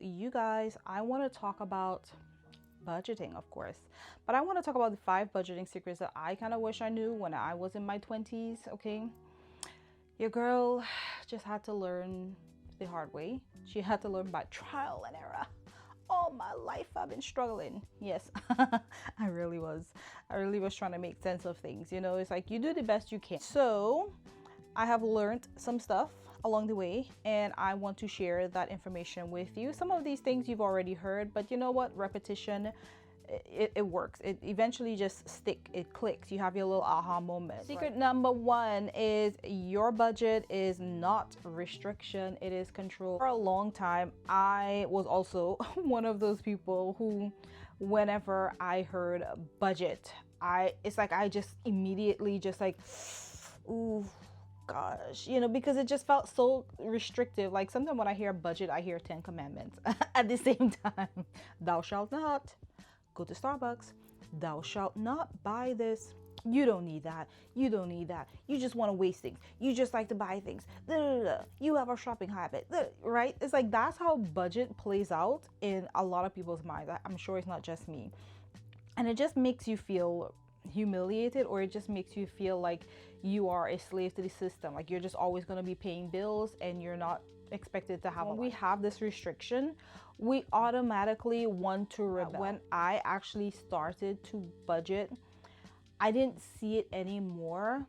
you guys, I want to talk about budgeting, of course, but I want to talk about the 5 budgeting secrets that I kind of wish I knew when I was in my 20s. Okay, your girl just had to learn the hard way. She had to learn by trial and error. All my life I've been struggling. Yes, I really was trying to make sense of things. You know, it's like you do the best you can. So I have learned some stuff along the way, and I want to share that information with you. Some of these things you've already heard, but you know what? Repetition, it works. It eventually just stick. It clicks. You have your little aha moment. Secret number 1 is your budget is not restriction, it is control. For a long time, I was also one of those people who, whenever I heard budget, it's like I just immediately just like, ooh, gosh, you know, because it just felt so restrictive. Like sometimes when I hear budget, I hear 10 commandments at the same time. Thou shalt not go to Starbucks. Thou shalt not buy this. You don't need that. You don't need that. You just want to waste things. You just like to buy things. You have a shopping habit, right? It's like that's how budget plays out in a lot of people's minds. I'm sure it's not just me. And it just makes you feel humiliated, or it just makes you feel like you are a slave to the system, like you're just always going to be paying bills and you're not expected to have. When we have this restriction, we automatically want to rebel. When I actually started to budget, I didn't see it anymore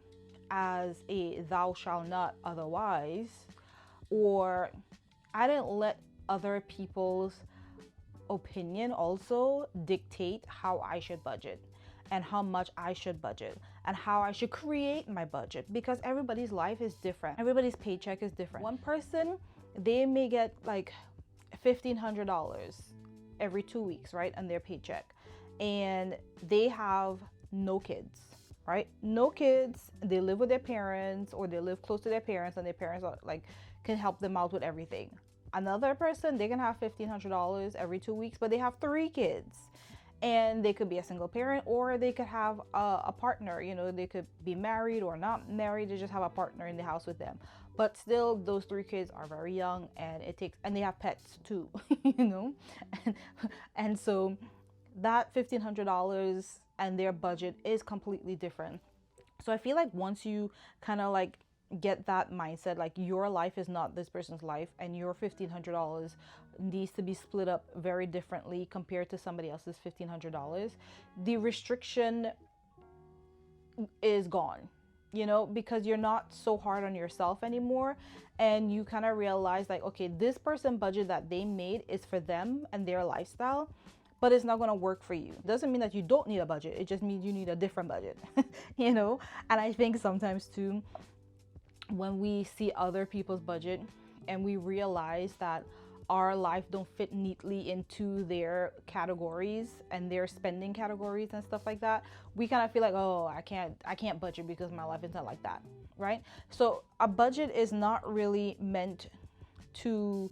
as a thou shalt not otherwise, or I didn't let other people's opinion also dictate how I should budget and how much I should budget and how I should create my budget, because everybody's life is different. Everybody's paycheck is different. One person, they may get like $1,500 every 2 weeks, right, on their paycheck, and they have no kids, right? No kids. They live with their parents, or they live close to their parents, and their parents are like can help them out with everything. Another person, they can have $1,500 every 2 weeks, but they have 3 kids. And they could be a single parent, or they could have a partner. You know, they could be married or not married. They just have a partner in the house with them. But still, those 3 kids are very young, and and they have pets too, you know? And so that $1,500 and their budget is completely different. So I feel like once you kind of like get that mindset, like your life is not this person's life, and your $1,500 needs to be split up very differently compared to somebody else's $1,500, the restriction is gone, you know, because you're not so hard on yourself anymore, and you kind of realize like, okay, this person budget that they made is for them and their lifestyle, but it's not going to work for you. It doesn't mean that you don't need a budget. It just means you need a different budget, you know. And I think sometimes too, when we see other people's budget and we realize that our life don't fit neatly into their categories and their spending categories and stuff like that, we kind of feel like, oh, I can't budget because my life is not like that, right? So a budget is not really meant to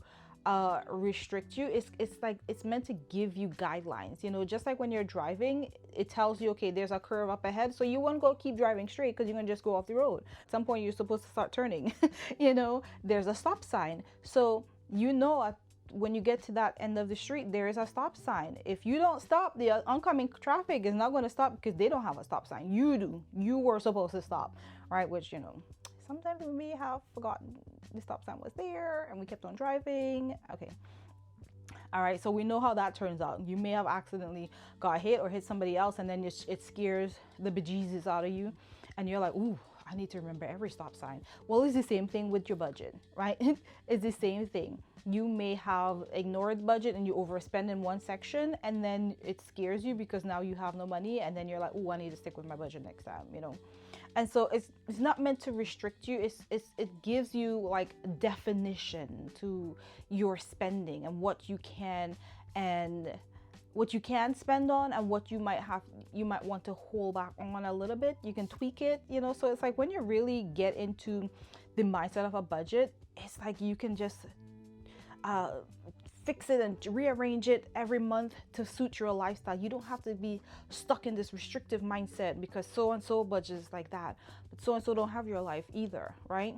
restrict you. It's like it's meant to give you guidelines, you know, just like when you're driving, it tells you, okay, there's a curve up ahead, so you won't go keep driving straight because you're gonna just go off the road. At some point you're supposed to start turning. You know, there's a stop sign, so you know when you get to that end of the street, there is a stop sign. If you don't stop, the oncoming traffic is not going to stop because they don't have a stop sign. You do. You were supposed to stop, right? Which, you know, sometimes we may have forgotten the stop sign was there and we kept on driving. Okay. All right. So we know how that turns out. You may have accidentally got hit or hit somebody else, and then it scares the bejesus out of you. And you're like, ooh, I need to remember every stop sign. Well, it's the same thing with your budget, right? It's the same thing. You may have ignored the budget and you overspend in one section, and then it scares you because now you have no money, and then you're like, oh, I need to stick with my budget next time, you know? And so it's not meant to restrict you. It gives you like definition to your spending and what you can spend on, and what you might want to hold back on a little bit. You can tweak it, you know. So it's like when you really get into the mindset of a budget, it's like you can just fix it and rearrange it every month to suit your lifestyle. You don't have to be stuck in this restrictive mindset because so and so budgets like that, but so and so don't have your life either, right?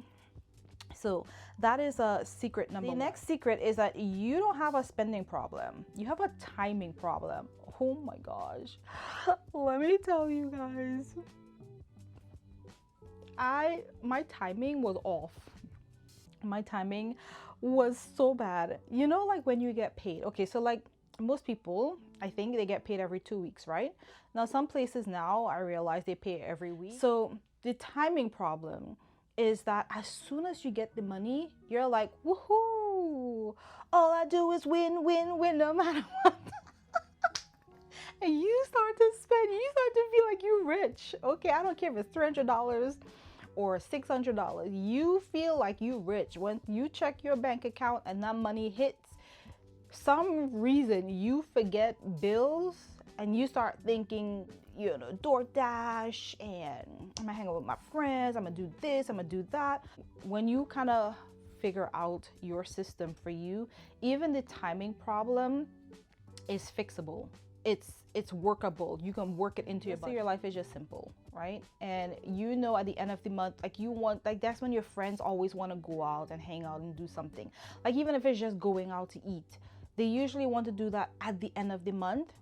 So that is a secret number one. The next secret is that you don't have a spending problem. You have a timing problem. Oh my gosh. Let me tell you guys. My timing was off. My timing was so bad. You know, like when you get paid. Okay, so like most people, I think they get paid every 2 weeks, right? Now, some places now I realize they pay every week. So the timing problem is that as soon as you get the money, you're like, woohoo! All I do is win, win, win, no matter what. And you start to spend, you start to feel like you're rich. Okay, I don't care if it's $300 or $600. You feel like you're rich when you check your bank account and that money hits. Some reason you forget bills and you start thinking, you know, DoorDash, and I'm gonna hang out with my friends, I'm gonna do this, I'm gonna do that. When you kind of figure out your system for you, even the timing problem is fixable. It's workable. You can work it into your budget. So your life is just simple, right? And you know, at the end of the month, like you want, like that's when your friends always want to go out and hang out and do something. Like even if it's just going out to eat, they usually want to do that at the end of the month.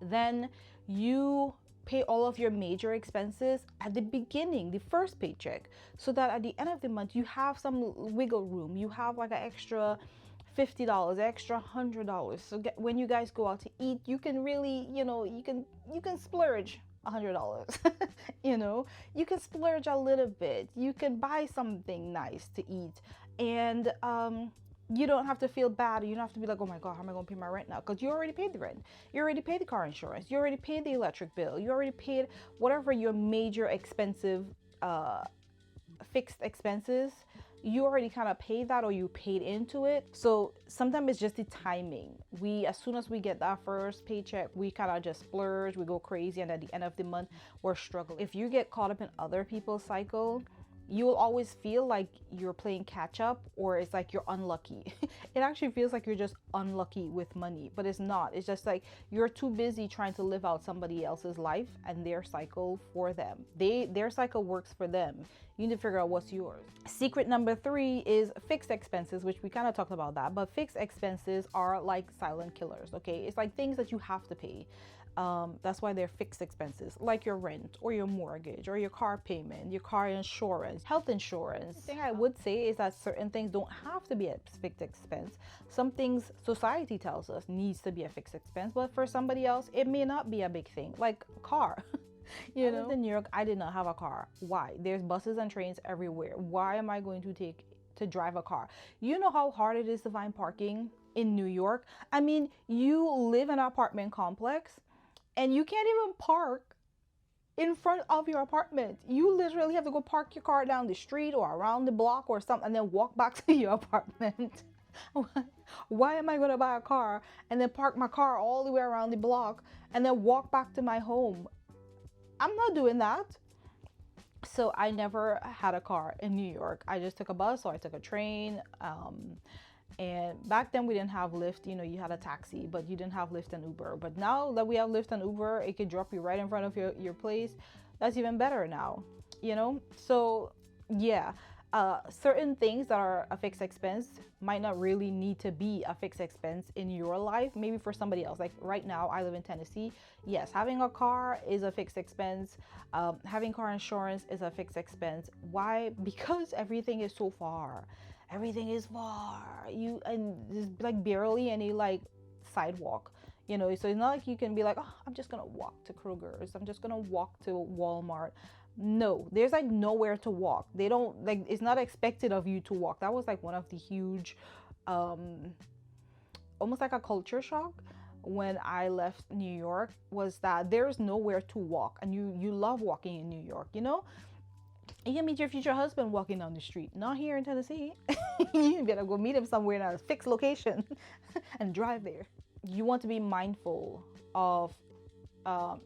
Then you pay all of your major expenses at the beginning, the first paycheck, so that at the end of the month you have some wiggle room. You have like an extra $50, extra $100. So when you guys go out to eat, you can really, you know, you can splurge $100. You know, you can splurge a little bit. You can buy something nice to eat, and you don't have to feel bad. You don't have to be like, oh my God, how am I going to pay my rent now? Because you already paid the rent. You already paid the car insurance. You already paid the electric bill. You already paid whatever your major expensive fixed expenses. You already kind of paid that, or you paid into it. So sometimes it's just the timing. As soon as we get that first paycheck, we kind of just splurge, we go crazy, and at the end of the month, we're struggling. If you get caught up in other people's cycle, you will always feel like you're playing catch up, or it's like you're unlucky. It actually feels like you're just unlucky with money, but it's not. It's just like you're too busy trying to live out somebody else's life and their cycle for them. Their cycle works for them. You need to figure out what's yours. Secret number 3 is fixed expenses, which we kind of talked about that, but fixed expenses are like silent killers, okay? It's like things that you have to pay. That's why they're fixed expenses, like your rent or your mortgage or your car payment, your car insurance, health insurance. The thing I would say is that certain things don't have to be a fixed expense. Some things society tells us needs to be a fixed expense, but for somebody else, it may not be a big thing, like a car. You know, in New York, I did not have a car. Why? There's buses and trains everywhere. Why am I going to drive a car? You know how hard it is to find parking in New York? I mean, you live in an apartment complex and you can't even park in front of your apartment. You literally have to go park your car down the street or around the block or something, and then walk back to your apartment. Why am I going to buy a car and then park my car all the way around the block and then walk back to my home? I'm not doing that. So I never had a car in New York. I just took a bus or I took a train. And back then we didn't have Lyft. You know, you had a taxi, but you didn't have Lyft and Uber. But now that we have Lyft and Uber, it could drop you right in front of your place. That's even better now, you know? So yeah, certain things that are a fixed expense might not really need to be a fixed expense in your life. Maybe for somebody else. Like right now, I live in Tennessee. Yes, having a car is a fixed expense. Having car insurance is a fixed expense. Why? Because everything is so far. Everything is far. And there's like barely any like sidewalk. You know, so it's not like you can be like, oh, I'm just gonna walk to Kroger's. I'm just gonna walk to Walmart. No, there's like nowhere to walk. They don't like, it's not expected of you to walk. That was like one of the huge, almost like a culture shock when I left New York, was that there's nowhere to walk. And you love walking in New York, you know? You can meet your future husband walking down the street. Not here in Tennessee. You better go meet him somewhere in a fixed location and drive there. You want to be mindful of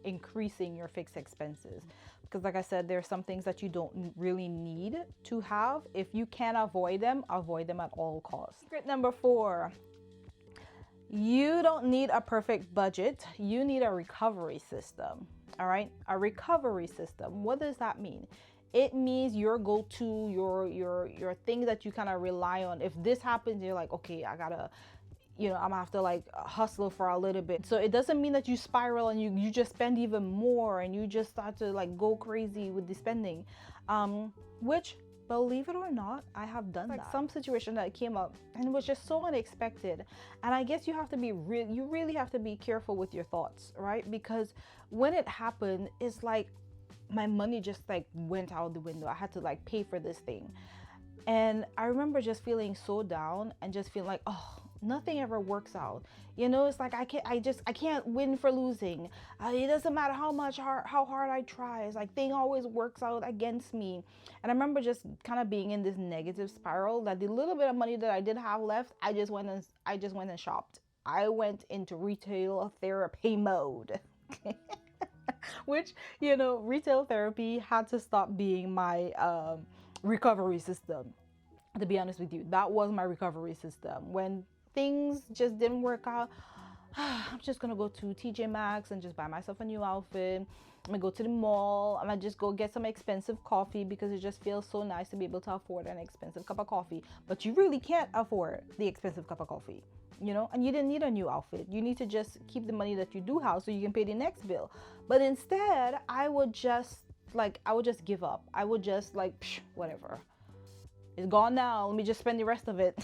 increasing your fixed expenses. Because like I said, there are some things that you don't really need to have. If you can avoid them at all costs. Secret number 4, you don't need a perfect budget. You need a recovery system. All right, a recovery system. What does that mean? It means your go-to, your thing that you kind of rely on. If this happens, you're like, okay, I gotta, I'm gonna have to like hustle for a little bit. So it doesn't mean that you spiral and you just spend even more and you just start to like go crazy with the spending, which, believe it or not, I have done like that. Some situation that came up and it was just so unexpected, and I guess you have to be you really have to be careful with your thoughts, right? Because when it happened, it's like my money just like went out the window. I had to like pay for this thing, and I remember just feeling so down and just feeling like, oh, nothing ever works out. It's like I can't win for losing. It doesn't matter how hard I try. It's like thing always works out against me. And I remember just kind of being in this negative spiral that the little bit of money that I did have left, I just went and shopped. I went into retail therapy mode. Which, retail therapy had to stop being my recovery system. To be honest with you, that was my recovery system. When things just didn't work out, I'm just gonna go to TJ Maxx and just buy myself a new outfit. I'm gonna go to the mall. I'm gonna just go get some expensive coffee because it just feels so nice to be able to afford an expensive cup of coffee. But you really can't afford the expensive cup of coffee, and you didn't need a new outfit. You need to just keep the money that you do have so you can pay the next bill. But instead, I would just give up. I would just like, whatever. It's gone now. Let me just spend the rest of it.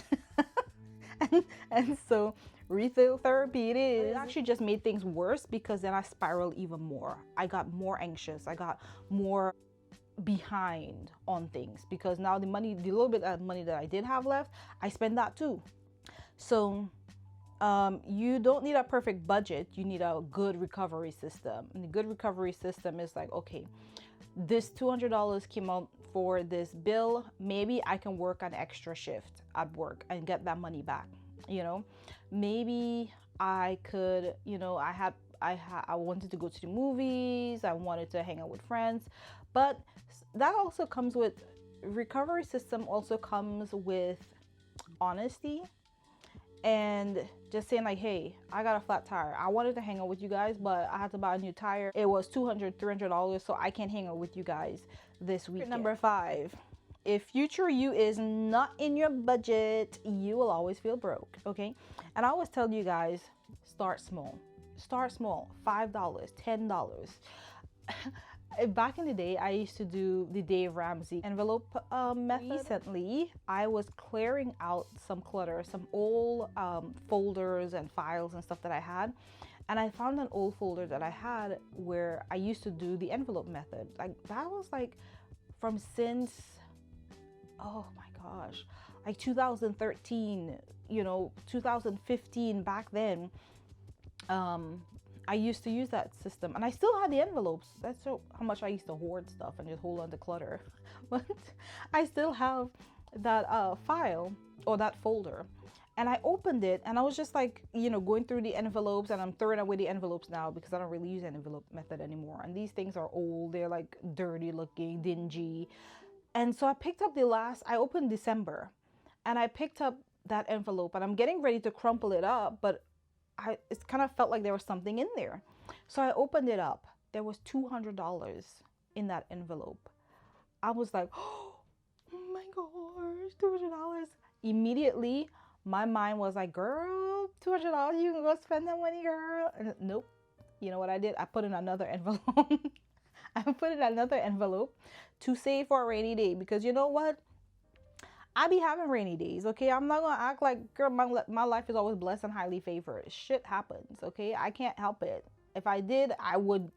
and so retail therapy it is. It actually just made things worse because then I spiraled even more. I got more anxious. I got more behind on things because now the little bit of money that I did have left, I spend that too. So you don't need a perfect budget. You need a good recovery system. And the good recovery system is like, okay, this $200 came out for this bill. Maybe I can work an extra shift at work and get that money back. Maybe I could, I wanted to go to the movies. I wanted to hang out with friends, but that also comes with recovery system. Also comes with honesty. And just saying like, hey, I got a flat tire. I wanted to hang out with you guys, but I had to buy a new tire. It was $200-$300, so I can't hang out with you guys this week. Number 5, if future you is not in your budget, you will always feel broke, okay? And I always tell you guys, start small. Start small. $5, $10. Back in the day, I used to do the Dave Ramsey envelope method. Recently, I was clearing out some clutter, some old folders and files and stuff that I had. And I found an old folder that I had where I used to do the envelope method. Like that was like from since, oh my gosh, like 2013, 2015 back then. I used to use that system and I still had the envelopes. That's how much I used to hoard stuff and just hold on to clutter. But I still have that file or that folder. And I opened it and I was just like, going through the envelopes, and I'm throwing away the envelopes now because I don't really use an envelope method anymore. And these things are old. They're like dirty looking, dingy. And so I opened December and I picked up that envelope and I'm getting ready to crumple it up, but it kind of felt like there was something in there. So I opened it up. There was $200 in that envelope. I was like, oh my gosh, $200. Immediately, my mind was like, girl, $200, you can go spend that money, girl. And nope. You know what I did? I put in another envelope. I put in another envelope to save for a rainy day, because you know what? I be having rainy days, okay? I'm not gonna act like, girl, my life is always blessed and highly favored. Shit happens, okay? I can't help it. If I did, I would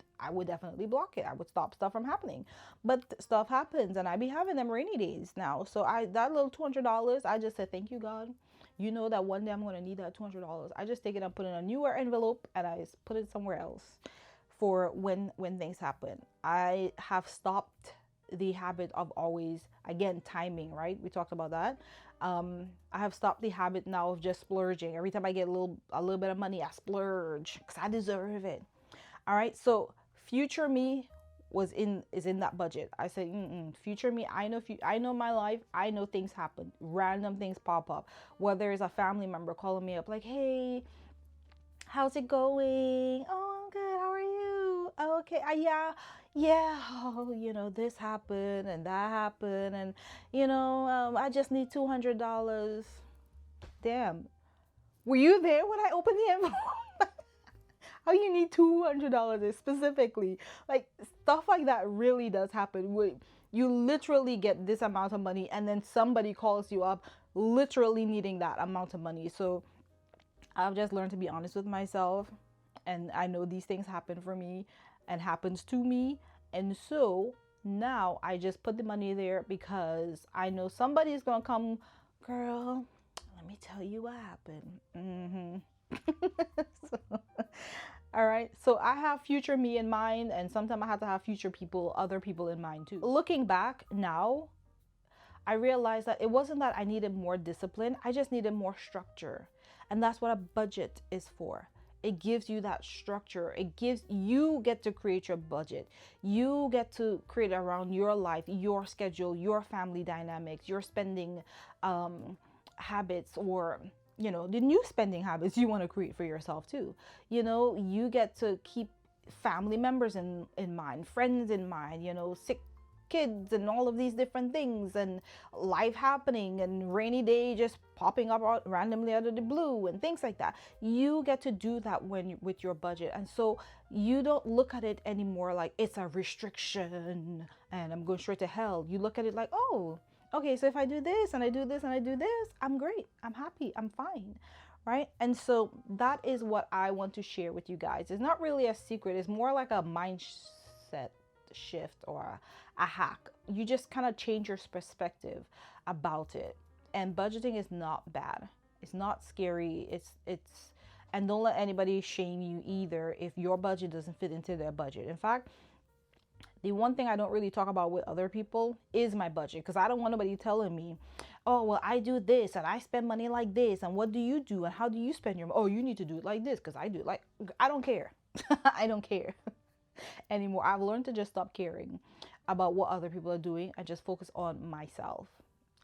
definitely block it. I would stop stuff from happening. But stuff happens, and I be having them rainy days now. So that little $200, I just said, thank you, God. You know that one day I'm gonna need that $200. I just take it and put it in a newer envelope, and I put it somewhere else for when things happen. I have stopped the habit of always, again, timing, right? We talked about that. I have stopped the habit now of just splurging. Every time I get a little bit of money, I splurge because I deserve it. All right. So future me is in that budget. I said, future me. I know my life. I know things happen. Random things pop up. Whether it's a family member calling me up like, hey, how's it going? Oh, I'm good. How are you? Okay, yeah, yeah, oh, this happened and that happened, and I just need $200. Damn, were you there when I opened the envelope? How you need $200 specifically? Like, stuff like that really does happen. You literally get this amount of money, and then somebody calls you up, literally needing that amount of money. So I've just learned to be honest with myself, and I know these things happen for me and happens to me, and so now I just put the money there because I know somebody's gonna come. Girl, let me tell you what happened. So, all right, so I have future me in mind, and sometimes I have to have future people, other people in mind too. Looking back now, I realized that it wasn't that I needed more discipline, I just needed more structure. And that's what a budget is for. It gives you that structure. It gives you get to create your budget. You get to create around your life, your schedule, your family dynamics, your spending habits, or the new spending habits you want to create for yourself too. You get to keep family members in mind, friends in mind, sick kids and all of these different things, and life happening, and rainy day just popping up randomly out of the blue and things like that. You get to do that with your budget, and so you don't look at it anymore like it's a restriction and I'm going straight to hell. You look at it like, oh, okay, so if I do this and I do this and I do this, I'm great, I'm happy, I'm fine, right? And so that is what I want to share with you guys. It's not really a secret, it's more like a mindset shift or a hack. You just kind of change your perspective about it. And budgeting is not bad. It's not scary. It's and don't let anybody shame you either if your budget doesn't fit into their budget. In fact, the one thing I don't really talk about with other people is my budget, because I don't want nobody telling me, oh, well, I do this and I spend money like this, and what do you do and how do you spend your money? Oh, you need to do it like this because I do it like, I don't care. I don't care anymore. I've learned to just stop caring about what other people are doing. I just focus on myself.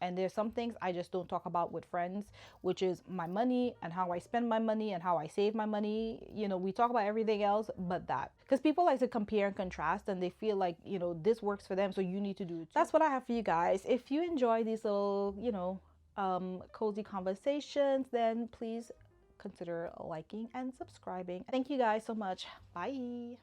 And there's some things I just don't talk about with friends, which is my money and how I spend my money and how I save my money. We talk about everything else but that. Because people like to compare and contrast, and they feel like, this works for them, so you need to do it too. That's what I have for you guys. If you enjoy these little, cozy conversations, then please consider liking and subscribing. Thank you guys so much. Bye.